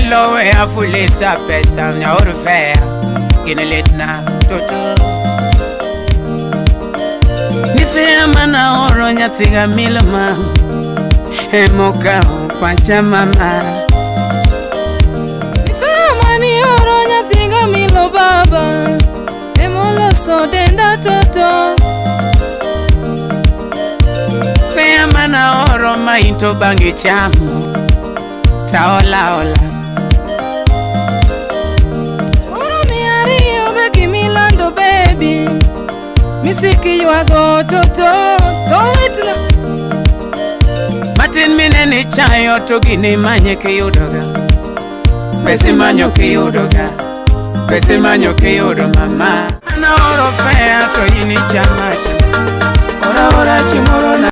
Lowe afulisa pesa na orfea Gineletna toto Nifea mana oro nyathiga milama Emoka pacha mama Nifea mani oro nyathiga milo baba Emola so denda toto Fea mana oro mainto bangi chamu Taola ola baby, misiki yuago toto, toitla. Matin mineni chayo togini manye kiyudoga. Pesi manyo kiyudoga. Pesi manyo kiyudo mama. Ana oro fea to yini chama chama. Ora ora chimoro na.